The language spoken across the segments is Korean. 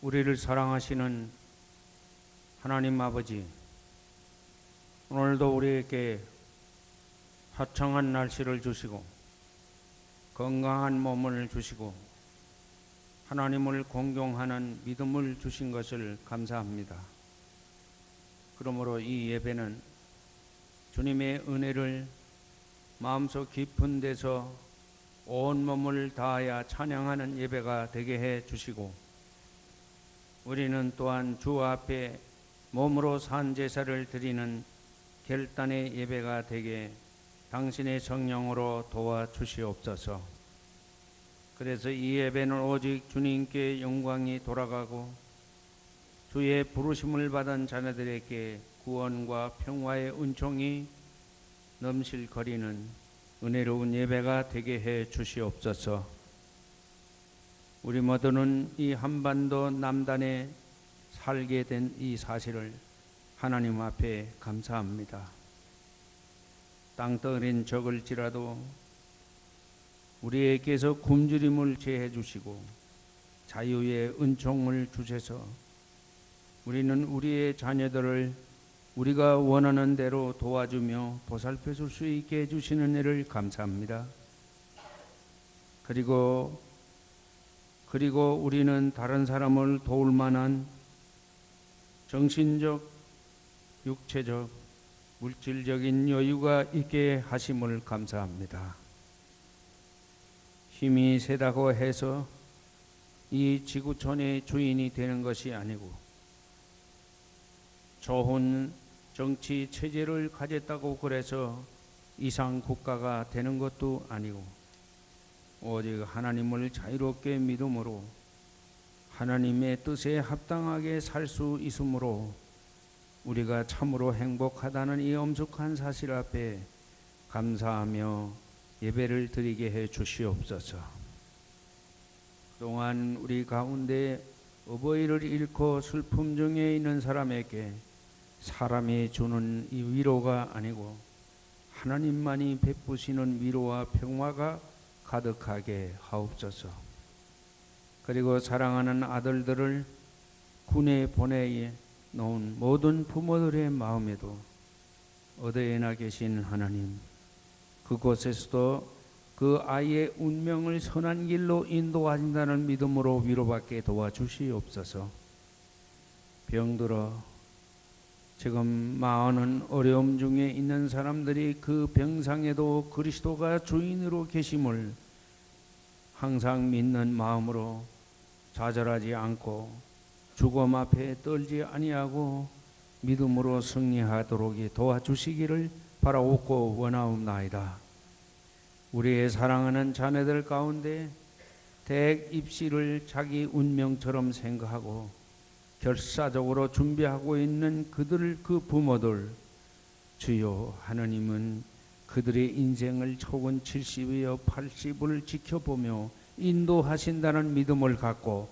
우리를 사랑하시는 하나님 아버지, 오늘도 우리에게 화창한 날씨를 주시고 건강한 몸을 주시고 하나님을 공경하는 믿음을 주신 것을 감사합니다. 그러므로 이 예배는 주님의 은혜를 마음속 깊은 데서 온 몸을 다하여 찬양하는 예배가 되게 해 주시고, 우리는 또한 주 앞에 몸으로 산 제사를 드리는 결단의 예배가 되게 당신의 성령으로 도와주시옵소서. 그래서 이 예배는 오직 주님께 영광이 돌아가고 주의 부르심을 받은 자녀들에게 구원과 평화의 은총이 넘실거리는 은혜로운 예배가 되게 해 주시옵소서. 우리 모두는 이 한반도 남단에 살게 된 이 사실을 하나님 앞에 감사합니다. 땅덩어리는 적을지라도 우리에게서 굶주림을 제해 주시고 자유의 은총을 주셔서 우리는 우리의 자녀들을 우리가 원하는 대로 도와주며 보살펴 줄 수 있게 해주시는 일을 감사합니다. 그리고 우리는 다른 사람을 도울 만한 정신적, 육체적, 물질적인 여유가 있게 하심을 감사합니다. 힘이 세다고 해서 이 지구촌의 주인이 되는 것이 아니고 좋은 정치 체제를 가졌다고 그래서 이상 국가가 되는 것도 아니고 오직 하나님을 자유롭게 믿음으로 하나님의 뜻에 합당하게 살 수 있으므로 우리가 참으로 행복하다는 이 엄숙한 사실 앞에 감사하며 예배를 드리게 해 주시옵소서. 그동안 우리 가운데 어버이를 잃고 슬픔 중에 있는 사람에게 사람이 주는 이 위로가 아니고 하나님만이 베푸시는 위로와 평화가 가득하게 하옵소서. 그리고 사랑하는 아들들을 군에 보내 놓은 모든 부모들의 마음에도 어디에나 계신 하나님, 그곳에서도 그 아이의 운명을 선한 길로 인도하신다는 믿음으로 위로받게 도와주시옵소서. 병들어 지금 많은 어려움 중에 있는 사람들이 그 병상에도 그리스도가 주인으로 계심을 항상 믿는 마음으로 좌절하지 않고 죽음 앞에 떨지 아니하고 믿음으로 승리하도록 도와주시기를 바라옵고 원하옵나이다. 우리의 사랑하는 자녀들 가운데 대학 입시를 자기 운명처럼 생각하고 결사적으로 준비하고 있는 그 부모들, 주여, 하나님은 그들의 인생을 초근 70이여 80을 지켜보며 인도하신다는 믿음을 갖고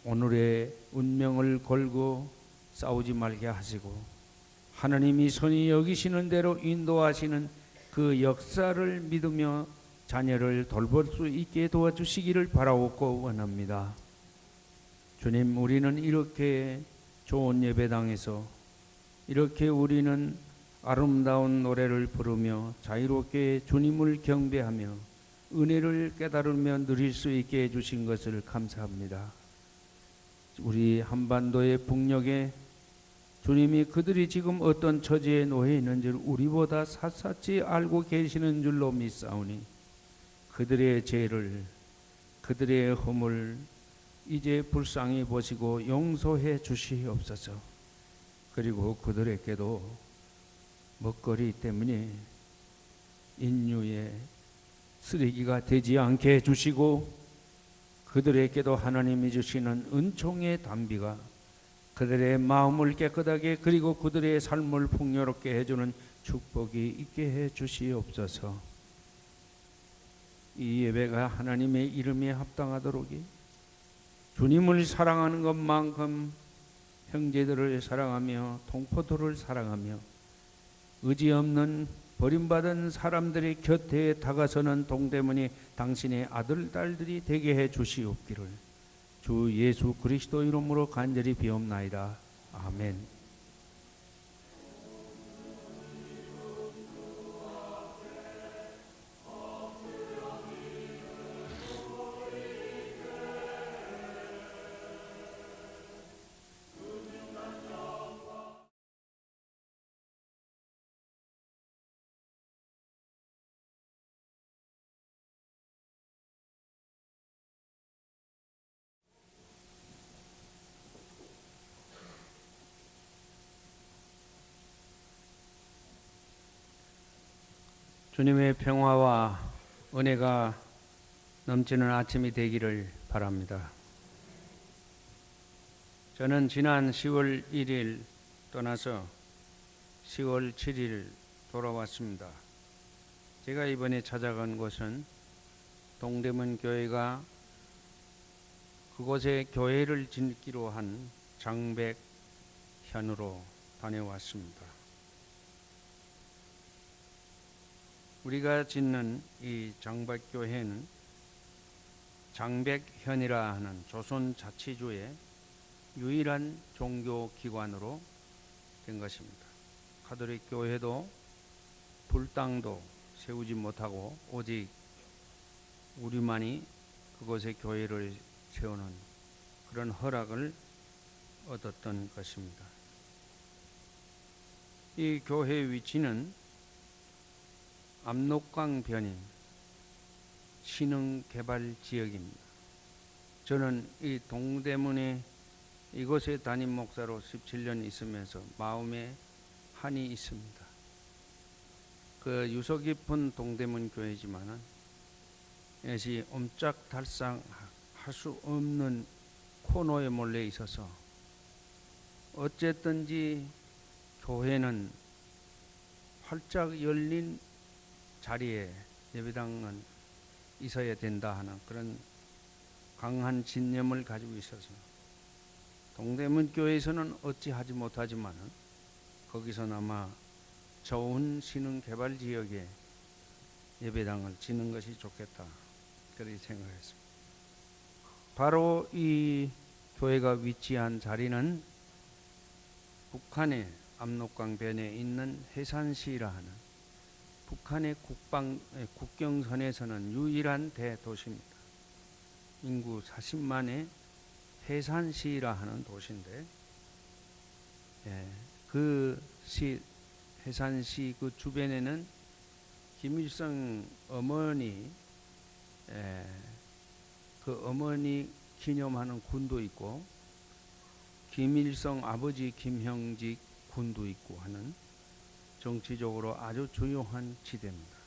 오늘의 운명을 걸고 싸우지 말게 하시고 하나님이 선히 여기시는 대로 인도하시는 그 역사를 믿으며 자녀를 돌볼 수 있게 도와주시기를 바라옵고 원합니다. 주님, 우리는 이렇게 좋은 예배당에서 이렇게 우리는 아름다운 노래를 부르며 자유롭게 주님을 경배하며 은혜를 깨달으며 누릴 수 있게 해주신 것을 감사합니다. 우리 한반도의 북녘에 주님이 그들이 지금 어떤 처지에 놓여 있는지를 우리보다 샅샅이 알고 계시는 줄로 믿사오니 그들의 죄를, 그들의 허물 이제 불쌍히 보시고 용서해 주시옵소서. 그리고 그들에게도 먹거리 때문에 인류의 쓰레기가 되지 않게 해주시고 그들에게도 하나님이 주시는 은총의 담비가 그들의 마음을 깨끗하게 그리고 그들의 삶을 풍요롭게 해주는 축복이 있게 해 주시옵소서. 이 예배가 하나님의 이름에 합당하도록이 주님을 사랑하는 것만큼 형제들을 사랑하며 동포들을 사랑하며 의지 없는 버림받은 사람들의 곁에 다가서는 동대문이 당신의 아들 딸들이 되게 해 주시옵기를 주 예수 그리스도 이름으로 간절히 비옵나이다. 아멘. 주님의 평화와 은혜가 넘치는 아침이 되기를 바랍니다. 저는 지난 10월 1일 떠나서 10월 7일 돌아왔습니다. 제가 이번에 찾아간 곳은 동대문 교회가 그곳에 교회를 짓기로 한 장백현으로 다녀왔습니다. 우리가 짓는 이 장백교회는 장백현이라 하는 조선 자치주의 유일한 종교기관으로 된 것입니다. 가톨릭 교회도 불당도 세우지 못하고 오직 우리만이 그곳에 교회를 세우는 그런 허락을 얻었던 것입니다. 이 교회 위치는 압록강변인 신흥개발지역입니다. 저는 이 동대문에 이곳에 담임 목사로 17년 있으면서 마음에 한이 있습니다. 그 유서 깊은 동대문 교회지만은 이것이 옴짝달싹 할 수 없는 코너에 몰려 있어서 어쨌든지 교회는 활짝 열린 자리에 예배당은 있어야 된다 하는 그런 강한 신념을 가지고 있어서 동대문 교회에서는 어찌하지 못하지만 거기서는 아마 좋은 신흥개발지역에 예배당을 짓는 것이 좋겠다 그렇게 생각했습니다. 바로 이 교회가 위치한 자리는 북한의 압록강변에 있는 해산시라 하는 북한의 국경선에서는 유일한 대도시입니다. 인구 40만의 해산시라 하는 도시인데 그 해산시 그 주변에는 김일성 어머니 그 어머니 기념하는 군도 있고 김일성 아버지 김형직 군도 있고 하는 정치적으로 아주 중요한 지대입니다.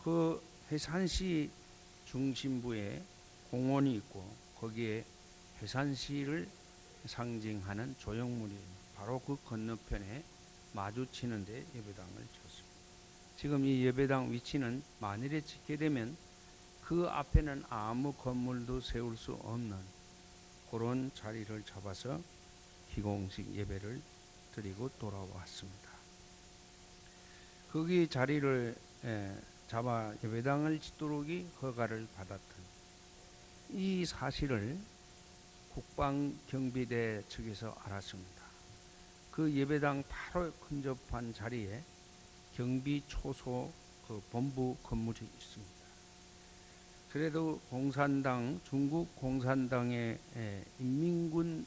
그 해산시 중심부에 공원이 있고 거기에 해산시를 상징하는 조형물이 바로 그 건너편에 마주치는데 예배당을 쳤습니다. 지금 이 예배당 위치는 만일에 짓게 되면 그 앞에는 아무 건물도 세울 수 없는 그런 자리를 잡아서 기공식 예배를 드리고 돌아왔습니다. 거기 자리를 잡아 예배당을 짓도록이 허가를 받았던 이 사실을 국방경비대 측에서 알았습니다. 그 예배당 바로 근접한 자리에 경비초소 그 본부 건물이 있습니다. 그래도 공산당 중국 공산당의 인민군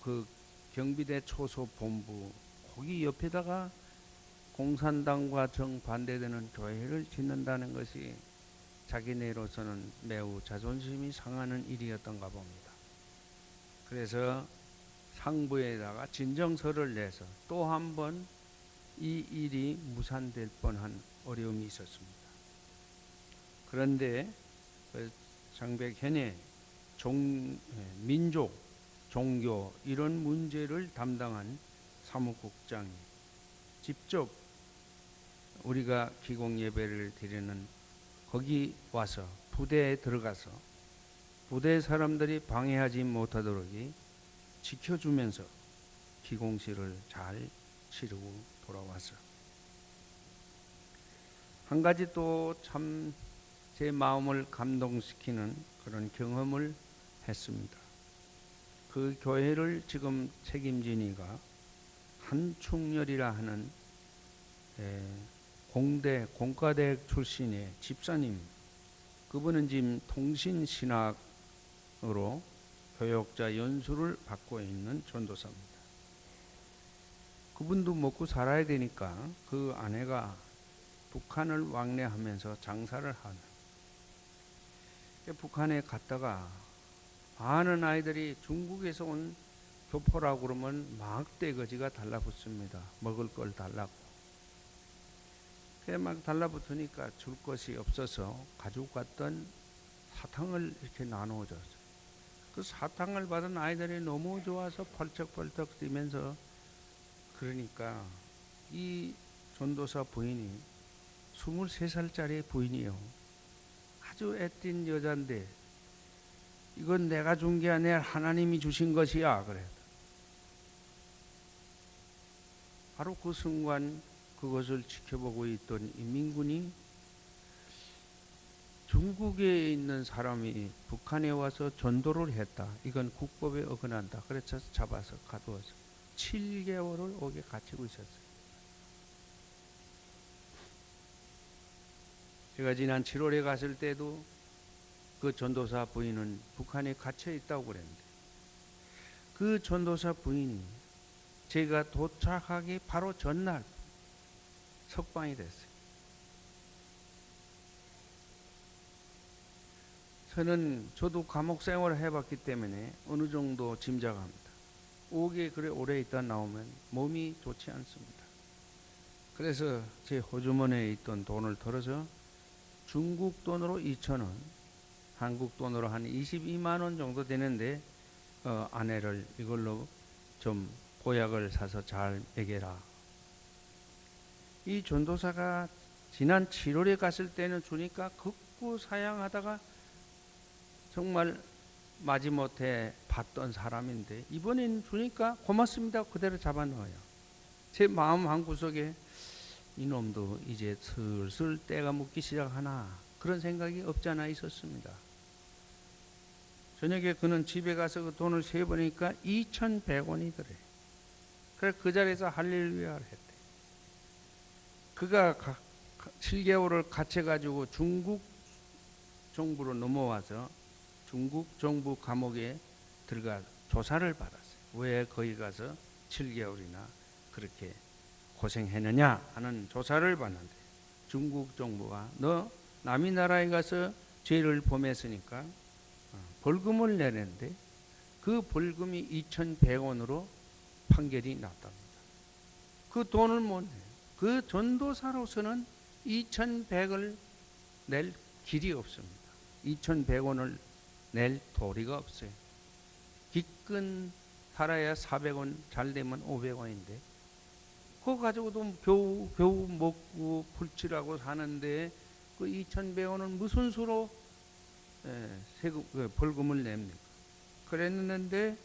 그 경비대 초소 본부 거기 옆에다가 공산당과 정반대되는 교회를 짓는다는 것이 자기네로서는 매우 자존심이 상하는 일이었던가 봅니다. 그래서 상부에다가 진정서를 내서 또 한 번 이 일이 무산될 뻔한 어려움이 있었습니다. 그런데 그 장백현의 민족, 종교 이런 문제를 담당한 사무국장이 직접 우리가 기공 예배를 드리는 거기 와서 부대에 들어가서 부대 사람들이 방해하지 못하도록 지켜주면서 기공식을 잘 치르고 돌아와서 한 가지 또 참 제 마음을 감동시키는 그런 경험을 했습니다. 그 교회를 지금 책임진 이가 한충렬이라 하는 공과대 출신의 집사님, 그분은 지금 통신신학으로 교역자 연수를 받고 있는 전도사입니다. 그분도 먹고 살아야 되니까 그 아내가 북한을 왕래하면서 장사를 하는, 북한에 갔다가 많은 아이들이 중국에서 온 교포라고 그러면 막 떼거지가 달라붙습니다. 먹을 걸 달라고. 막 달라붙으니까 줄 것이 없어서 가지고 갔던 사탕을 이렇게 나누어 줬어요. 그 사탕을 받은 아이들이 너무 좋아서 펄쩍펄쩍 뛰면서, 그러니까 이 전도사 부인이 23살짜리 부인이요. 아주 애띤 여잔데 이건 내가 준 게 아니라 하나님이 주신 것이야. 그래. 바로 그 순간 그것을 지켜보고 있던 인민군이 중국에 있는 사람이 북한에 와서 전도를 했다. 이건 국법에 어긋난다. 그래서 잡아서 가두어서 7개월을 옥에 갇히고 있었어요. 제가 지난 7월에 갔을 때도 그 전도사 부인은 북한에 갇혀 있다고 그랬는데, 그 전도사 부인이 제가 도착하기 바로 전날 석방이 됐어요. 저도 감옥 생활을 해봤기 때문에 어느 정도 짐작합니다. 옥에 그래 오래 있다 나오면 몸이 좋지 않습니다. 그래서 제 호주머니에 있던 돈을 털어서 중국 돈으로 2,000원, 한국 돈으로 한 22만 원 정도 되는데 아내를 이걸로 좀 보약을 사서 잘 먹여라. 이 전도사가 지난 7월에 갔을 때는 주니까 극구 사양하다가 정말 마지못해 받던 사람인데, 이번엔 주니까 고맙습니다 그대로 잡아넣어요. 제 마음 한구석에 이놈도 이제 슬슬 때가 묻기 시작하나 그런 생각이 없지 않아 있었습니다. 저녁에 그는 집에 가서 그 돈을 세보니까 2,100원이더래. 그래서 그 자리에서 할렐루야를 했대. 그가 7개월을 갇혀가지고 중국 정부로 넘어와서 중국 정부 감옥에 들어가 조사를 받았어요. 왜 거기 가서 7개월이나 그렇게 고생했느냐 하는 조사를 받는데, 중국 정부가 너 남의 나라에 가서 죄를 범했으니까 벌금을 내는데 그 벌금이 2,100원으로 판결이 났답니다. 그 돈을 못 내요. 그 전도사로서는 2,100을 낼 길이 없습니다. 2,100원을 낼 도리가 없어요. 기껏 살아야 400원, 잘 되면 500원인데 그거 가지고도 겨우 먹고 풀칠하고 사는데 그 2,100원은 무슨 수로 벌금을 냅니까? 그랬는데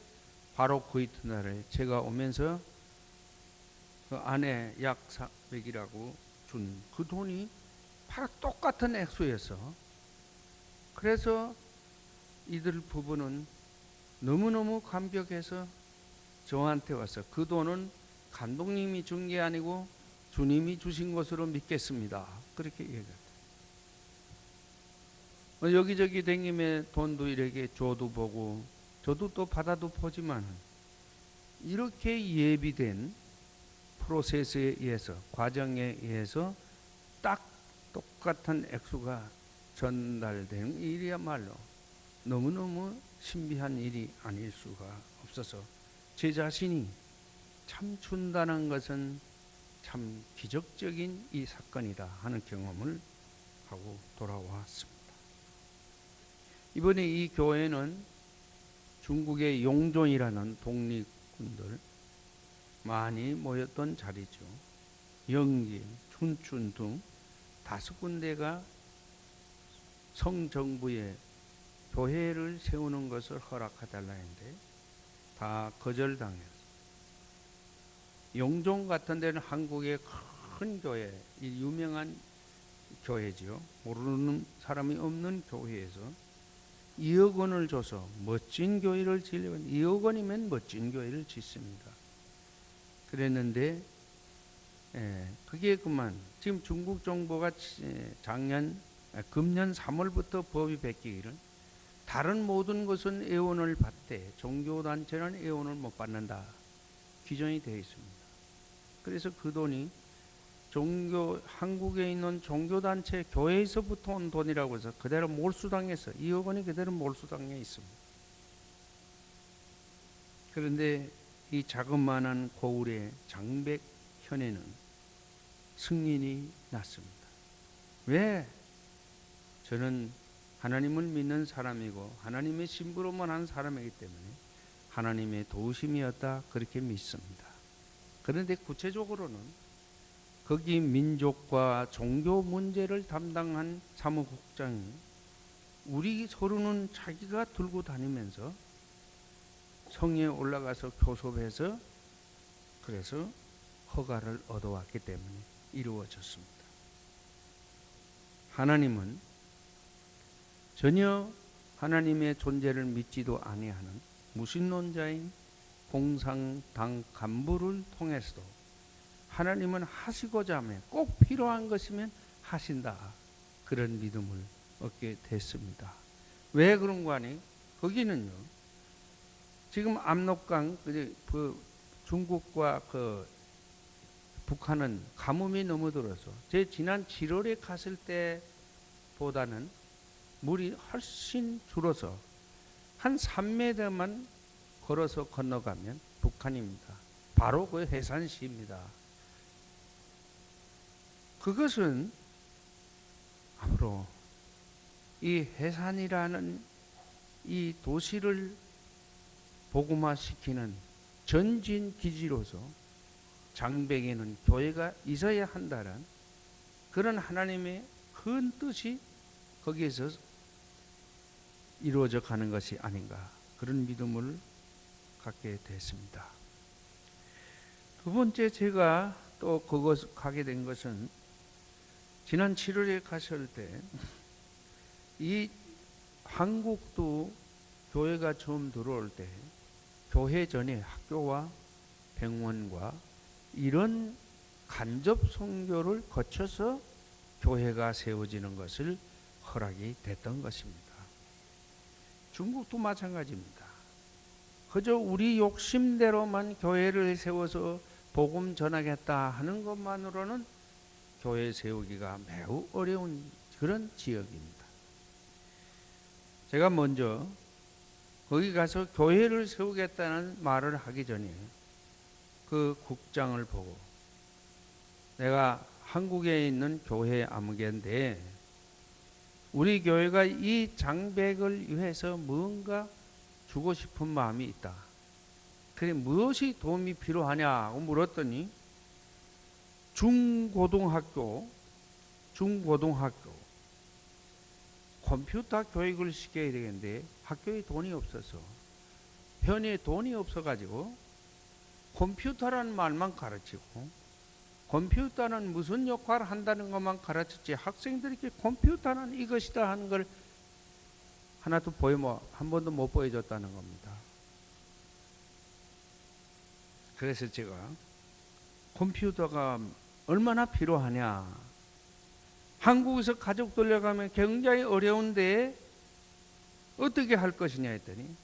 바로 그 이튿날에 제가 오면서 그 아내 약 400이라고 준 그 돈이 바로 똑같은 액수였어. 그래서 이들 부부는 너무너무 감격해서 저한테 와서 그 돈은 감독님이 준 게 아니고 주님이 주신 것으로 믿겠습니다. 그렇게 얘기했어요. 여기저기 댕김에 돈도 이렇게 줘도 보고 저도 또 받아도 보지만, 이렇게 예비된 프로세스에 의해서, 과정에 의해서 딱 똑같은 액수가 전달되는 일이야말로 너무너무 신비한 일이 아닐 수가 없어서 제 자신이 참 준다는 것은 참 기적적인 이 사건이다 하는 경험을 하고 돌아왔습니다. 이번에 이 교회는 중국의 용존이라는 독립군들 많이 모였던 자리죠. 영지, 춘춘 등 5군데가 성정부에 교회를 세우는 것을 허락해달라 했는데 다 거절당했어요. 영종 같은 데는 한국의 큰 교회, 유명한 교회지요. 모르는 사람이 없는 교회에서 2억 원을 줘서 멋진 교회를 지으려고 2억 원이면 멋진 교회를 짓습니다. 그랬는데 그게 그만 지금 중국 정부가 금년 3월부터 법이 바뀌기를 다른 모든 것은 애원을 받되 종교단체는 애원을 못 받는다 규정이 되어 있습니다. 그래서 그 돈이 한국에 있는 종교단체 교회에서부터 온 돈이라고 해서 그대로 몰수당해서 2억 원이 그대로 몰수당해 있습니다. 그런데 이 자그마한 고을의 장백현에는 승인이 났습니다. 왜? 저는 하나님을 믿는 사람이고 하나님의 심부름을 한 사람이기 때문에 하나님의 도우심이었다 그렇게 믿습니다. 그런데 구체적으로는 거기 민족과 종교 문제를 담당한 사무국장이 우리 서류는 자기가 들고 다니면서 성에 올라가서 교섭해서 그래서 허가를 얻어왔기 때문에 이루어졌습니다. 하나님은 전혀 하나님의 존재를 믿지도 아니하는 무신론자인 공산당 간부를 통해서도 하나님은 하시고자 하면 꼭 필요한 것이면 하신다 그런 믿음을 얻게 됐습니다. 왜 그런가 하니 거기는요 지금 압록강 중국과 북한은 가뭄이 너무 들어서 제 지난 7월에 갔을 때보다는 물이 훨씬 줄어서 한 3m만 걸어서 건너가면 북한입니다. 바로 그 해산시입니다. 그것은 앞으로 이 해산이라는 이 도시를 복음화시키는 전진 기지로서 장백에는 교회가 있어야 한다는 그런 하나님의 큰 뜻이 거기에서 이루어져 가는 것이 아닌가 그런 믿음을 갖게 됐습니다. 두 번째 제가 또 그곳 가게 된 것은 지난 7월에 갔을 때 이 한국도 교회가 처음 들어올 때 교회 전에 학교와 병원과 이런 간접 선교를 거쳐서 교회가 세워지는 것을 허락이 됐던 것입니다. 중국도 마찬가지입니다. 그저 우리 욕심대로만 교회를 세워서 복음 전하겠다 하는 것만으로는 교회 세우기가 매우 어려운 그런 지역입니다. 제가 먼저 거기 가서 교회를 세우겠다는 말을 하기 전에 그 국장을 보고 내가 한국에 있는 교회 아무개인데 우리 교회가 이 장백을 위해서 뭔가 주고 싶은 마음이 있다. 그래 무엇이 도움이 필요하냐고 물었더니 중고등학교 컴퓨터 교육을 시켜야 되겠는데 학교에 돈이 없어서 현에 돈이 없어가지고 컴퓨터라는 말만 가르치고 컴퓨터는 무슨 역할을 한다는 것만 가르쳤지 학생들에게 컴퓨터는 이것이다 하는 걸 하나도 한 번도 못 보여줬다는 겁니다. 그래서 제가 컴퓨터가 얼마나 필요하냐 한국에서 가족 돌려가면 굉장히 어려운데 어떻게 할 것이냐 했더니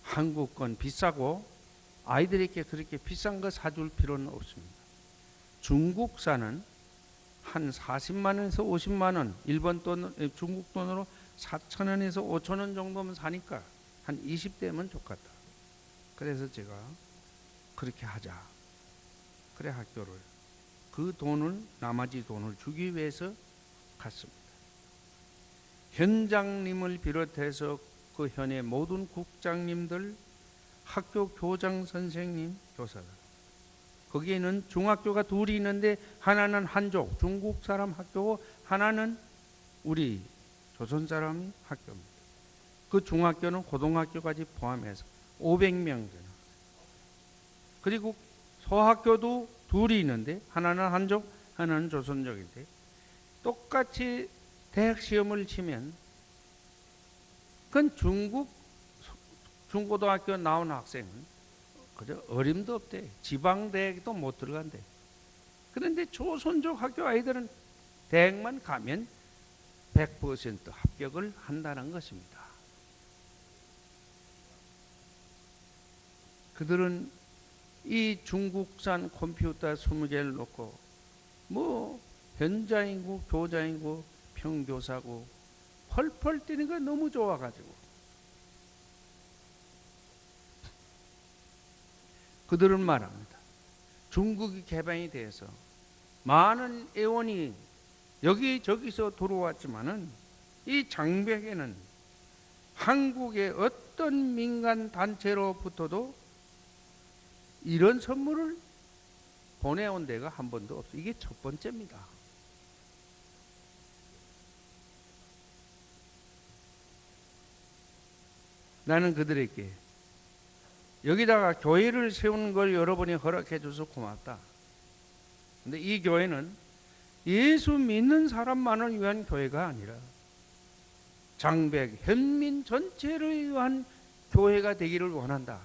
한국 건 비싸고 아이들에게 그렇게 비싼 거 사줄 필요는 없습니다. 중국산은 한 40만 원에서 50만 원, 중국 돈으로 4,000원에서 5,000원 정도면 사니까 한 20대면 좋겠다. 그래서 제가 그렇게 하자. 그래 학교를 그 돈을 나머지 돈을 주기 위해서 갔습니다. 현장님을 비롯해서 그 현의 모든 국장님들, 학교 교장 선생님, 교사들 거기에는 중학교가 둘이 있는데 하나는 한족 중국 사람 학교고 하나는 우리 조선 사람 학교입니다. 그 중학교는 고등학교까지 포함해서 500명 되는. 그리고 소학교도 둘이 있는데 하나는 한족 하나는 조선족인데 똑같이 대학 시험을 치면 그건 중고등학교 나온 학생은 그저 어림도 없대. 지방대학도 못 들어간대. 그런데 조선족 학교 아이들은 대학만 가면 100% 합격을 한다는 것입니다. 그들은 이 중국산 컴퓨터 20개를 놓고 뭐 현자이고 교자이고 평교사고 펄펄 뛰는 거 너무 좋아가지고 그들은 말합니다. 중국이 개방이 돼서 많은 애원이 여기저기서 들어왔지만은 이 장벽에는 한국의 어떤 민간 단체로부터도 이런 선물을 보내온 데가 한 번도 없어요. 이게 첫 번째입니다. 나는 그들에게 여기다가 교회를 세우는 걸 여러분이 허락해 줘서 고맙다. 근데 이 교회는 예수 믿는 사람만을 위한 교회가 아니라 장백, 현민 전체를 위한 교회가 되기를 원한다.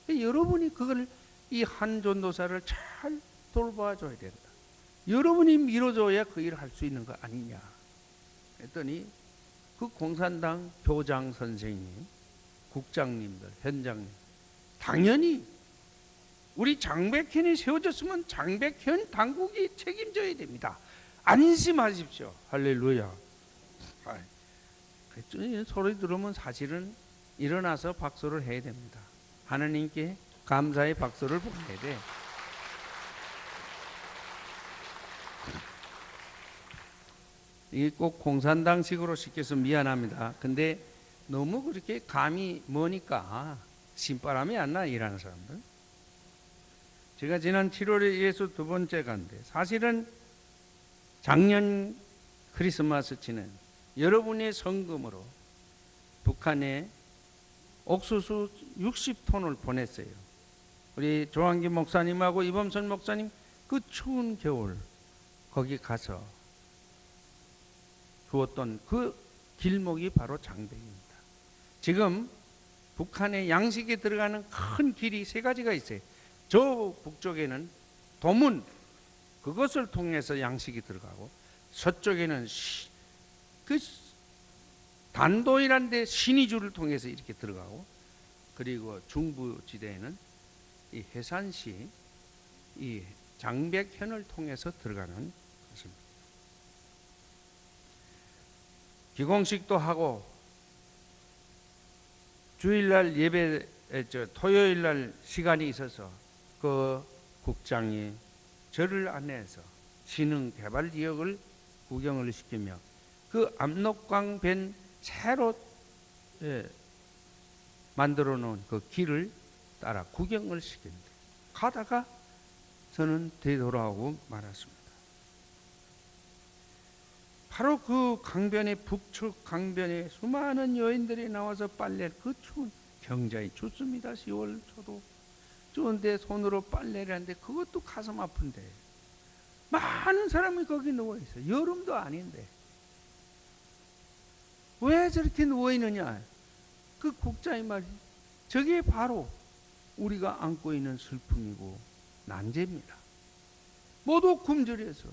여러분이 그걸 이 한 전도사를 잘 돌봐줘야 된다. 여러분이 밀어줘야 그 일을 할 수 있는 거 아니냐 했더니 그 공산당 교장 선생님, 국장님들, 현장님 당연히 우리 장백현이 세워졌으면 장백현 당국이 책임져야 됩니다. 안심하십시오. 할렐루야. 소리 들으면 사실은 일어나서 박수를 해야 됩니다. 하나님께 감사의 박수를 보내야 돼. 이게 꼭 공산당식으로 시켜서 미안합니다. 근데 너무 그렇게 감이 머니까 신바람이 안 나, 일하는 사람들. 제가 지난 7월에 예수 두 번째 간데 사실은 작년 크리스마스 치는 여러분의 성금으로 북한에 옥수수 60톤을 보냈어요. 우리 조한기 목사님하고 이범선 목사님 그 추운 겨울 거기 가서 주었던 그 길목이 바로 장백입니다. 지금 북한에 양식이 들어가는 큰 길이 세 가지가 있어요. 저 북쪽에는 도문, 그것을 통해서 양식이 들어가고, 서쪽에는 그 단도이란 데 신의주를 통해서 이렇게 들어가고, 그리고 중부지대에는 이 해산시 이 장백현을 통해서 들어가는 것입니다. 기공식도 하고 주일날 예배, 토요일날 시간이 있어서 그 국장이 저를 안내해서 신흥 개발 지역을 구경을 시키며 그 압록강 변 새로 만들어 놓은 그 길을 따라 구경을 시키는데 가다가 저는 되돌아오고 말았습니다. 바로 그 강변의 북측 강변에 수많은 여인들이 나와서 빨래를, 그 추운 굉장히 춥습니다. 10월 초도 추운데 손으로 빨래를 하는데 그것도 가슴 아픈데 많은 사람이 거기 누워 있어요. 여름도 아닌데 왜 저렇게 누워 있느냐? 그 국장의 말이 저게 바로 우리가 안고 있는 슬픔이고 난제입니다. 모두 굶주려서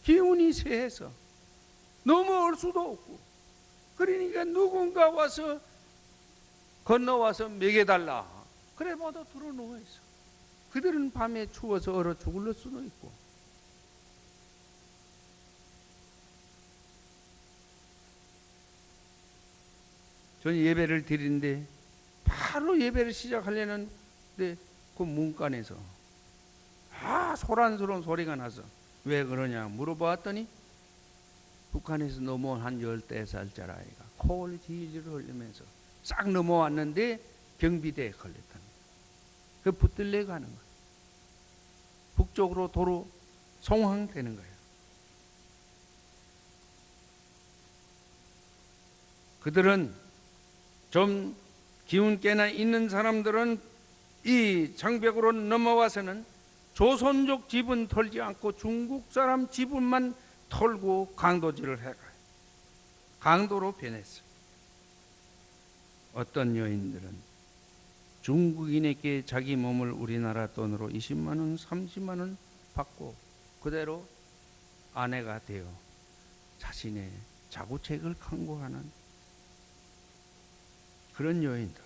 기운이 쇠해서 넘어올 수도 없고, 그러니까 누군가 와서 건너와서 먹여달라. 그래 모두 들어 누워 있어. 그들은 밤에 추워서 얼어 죽을 수도 있고. 저는 예배를 드리는데 바로 예배를 시작하려는데 그 문간에서 소란스러운 소리가 나서 왜 그러냐 물어봤더니 북한에서 넘어온 한 14살짜리 아이가 코를 질질 흘리면서 싹 넘어왔는데 경비대에 걸렸답니다. 그 붙들려 가는 거예요. 북쪽으로 도로 송황되는 거예요. 그들은 좀 기운께나 있는 사람들은 이 장벽으로 넘어와서는 조선족 지분 털지 않고 중국 사람 지분만 털고 강도질을 해가요. 강도로 변했어요. 어떤 여인들은 중국인에게 자기 몸을 우리나라 돈으로 20만 원, 30만 원 받고 그대로 아내가 되어 자신의 자구책을 강구하는 그런 여인들.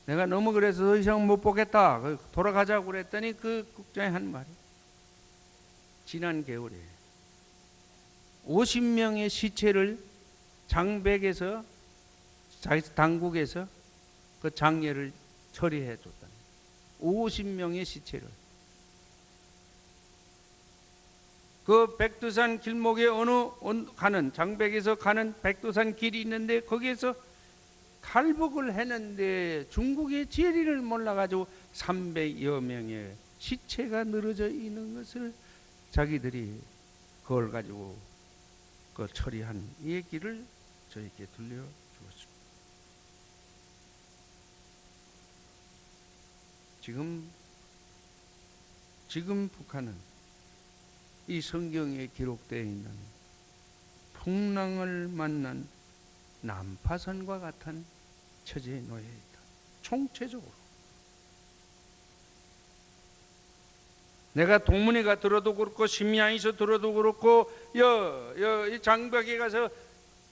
내가 너무 그래서 더 이상 못 보겠다, 돌아가자고 그랬더니 그 국장이 한 말이, 지난 겨울에 50명의 시체를 장백에서, 당국에서 그 장례를 처리해 줬다. 50명의 시체를. 그 백두산 길목에 가는, 장백에서 가는 백두산 길이 있는데 거기에서 탈북을 했는데 중국의 지리를 몰라가지고 300여 명의 시체가 늘어져 있는 것을 자기들이 그걸 가지고 그 처리한 얘기를 저에게 들려주었습니다. 지금 북한은 이 성경에 기록되어 있는 풍랑을 만난 난파선과 같은 처지에 놓여 있다. 총체적으로. 내가 동문회가 들어도 그렇고 심야에서 들어도 그렇고 이 장벽에 가서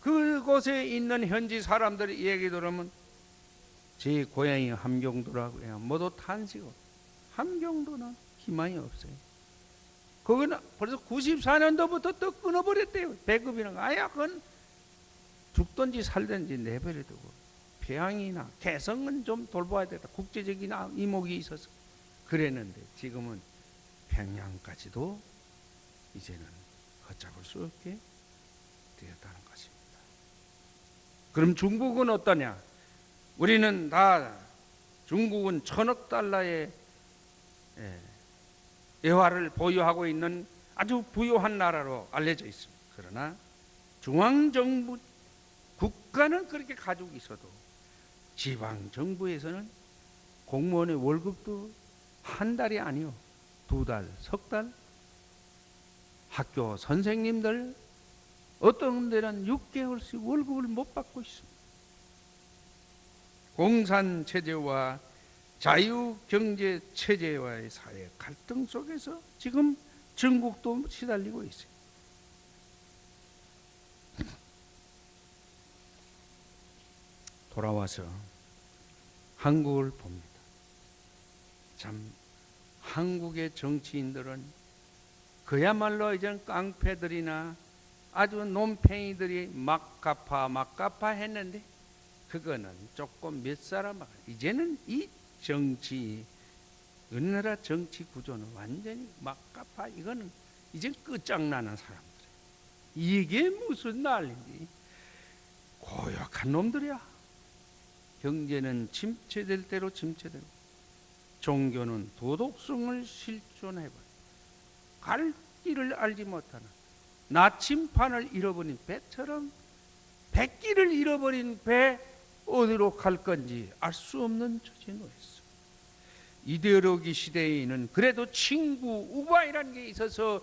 그곳에 있는 현지 사람들의 얘기 들으면 제 고향이 함경도라고 해요. 모두 탄식을. 함경도는 희망이 없어요. 그건 벌써 94년도부터 또 끊어버렸대요. 배급이랑 아야 그건 죽든지 살든지 내버려 두고 평양이나 개성은 좀 돌봐야 되겠다. 국제적인 이목이 있어서 그랬는데 지금은 평양까지도 이제는 걷잡을 수 없게 되었다는 것입니다. 그럼 중국은 어떠냐? 우리는 다 중국은 1000억 달러의 애화를 보유하고 있는 아주 부유한 나라로 알려져 있습니다. 그러나 중앙정부 국가는 그렇게 가지고 있어도 지방정부에서는 공무원의 월급도 한 달이 아니요 2달, 석 달. 학교 선생님들 어떤 데는 6개월씩 월급을 못 받고 있습니다. 공산체제와 자유경제체제와의 사회 갈등 속에서 지금 중국도 시달리고 있어요. 돌아와서 한국을 봅니다. 참 한국의 정치인들은 그야말로 이제는 깡패들이나 아주 논팽이들이 막 갚아 했는데 그거는 조금 몇 사람, 이제는 이 정치, 우리나라 정치 구조는 완전히 막 갚아. 이거는 이제 끝장나는 사람들. 이게 무슨 난리인지. 고약한 놈들이야. 경제는 침체될 대로 침체되고 종교는 도덕성을 실존해버려. 갈 길을 알지 못하는 나침판을 잃어버린 배처럼 백길을 잃어버린 배 어디로 갈 건지 알 수 없는 처지에 놓였어. 이데올로기 시대에는 그래도 친구, 우방이라는 게 있어서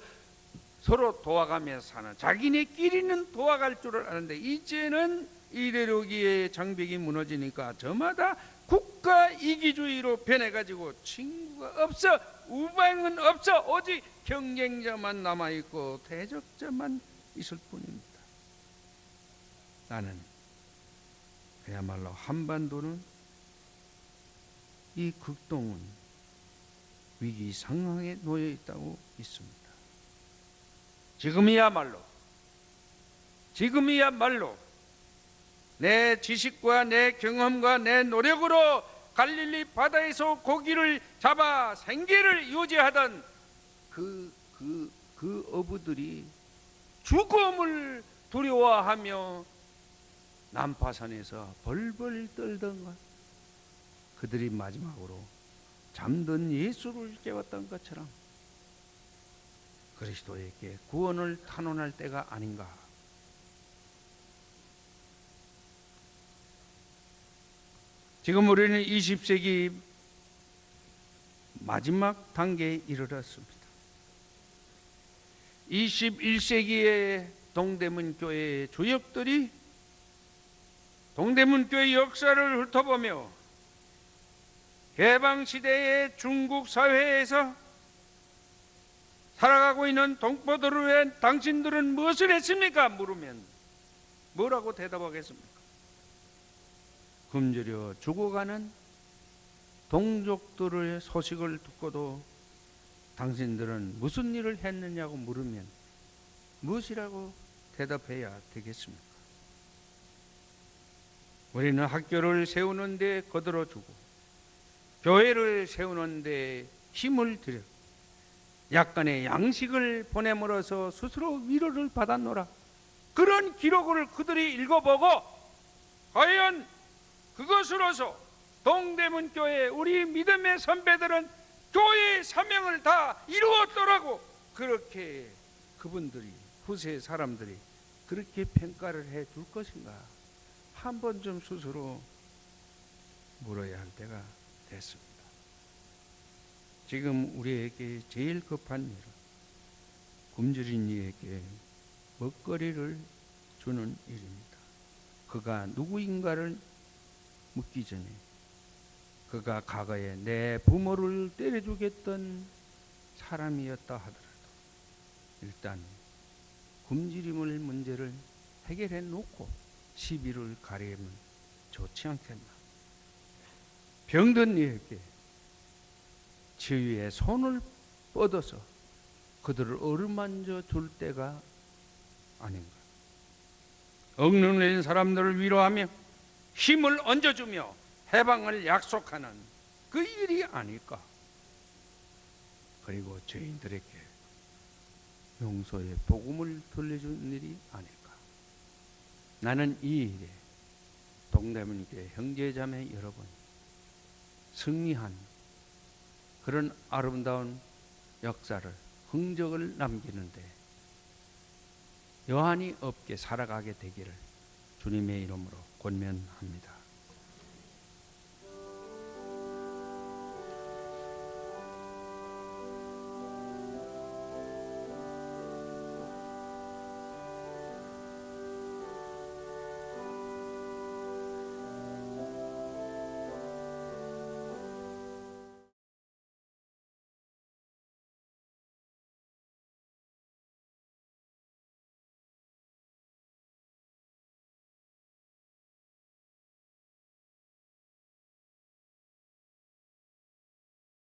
서로 도와가며 사는, 자기네끼리는 도와갈 줄 아는데 이제는 이데올로기의 장벽이 무너지니까 저마다 국가 이기주의로 변해가지고 친구가 없어, 우방은 없어, 오직 경쟁자만 남아있고 대적자만 있을 뿐입니다. 나는 그야말로 한반도는, 이 극동은 위기 상황에 놓여 있다고 믿습니다. 지금이야말로 내 지식과 내 경험과 내 노력으로 갈릴리 바다에서 고기를 잡아 생계를 유지하던 그 어부들이 죽음을 두려워하며 난파선에서 벌벌 떨던 것, 그들이 마지막으로 잠든 예수를 깨웠던 것처럼 그리스도에게 구원을 탄원할 때가 아닌가. 지금 우리는 20세기 마지막 단계에 이르렀습니다. 21세기의 동대문 교회의 주역들이 동대문 교회 역사를 훑어보며 개방시대의 중국 사회에서 살아가고 있는 동포들을 위해 당신들은 무엇을 했습니까? 물으면 뭐라고 대답하겠습니까? 굶주려 죽어가는 동족들의 소식을 듣고도 당신들은 무슨 일을 했느냐고 물으면 무엇이라고 대답해야 되겠습니까? 우리는 학교를 세우는 데 거들어주고 교회를 세우는 데 힘을 들여 약간의 양식을 보냄으로써 스스로 위로를 받았노라. 그런 기록을 그들이 읽어보고 과연 그것으로서 동대문 교회 우리 믿음의 선배들은 교회의 사명을 다 이루었더라고. 그렇게 그분들이 후세 사람들이 그렇게 평가를 해줄 것인가? 한 번 좀 스스로 물어야 할 때가 됐습니다. 지금 우리에게 제일 급한 일은 굶주린 이에게 먹거리를 주는 일입니다. 그가 누구인가를 묻기 전에 그가 과거에 내 부모를 때려 죽였던 사람이었다 하더라도 일단 굶주림을 문제를 해결해 놓고 시비를 가리면 좋지 않겠나. 병든 이에게 치유의 손을 뻗어서 그들을 어루만져 줄 때가 아닌가. 억눌린 사람들을 위로하며 힘을 얹어주며 해방을 약속하는 그 일이 아닐까. 그리고 죄인들에게 용서의 복음을 들려주는 일이 아닐까. 나는 이 일에 동대문교회 형제자매 여러분 승리한 그런 아름다운 역사를 흔적을 남기는데 여한이 없게 살아가게 되기를 주님의 이름으로 권면합니다.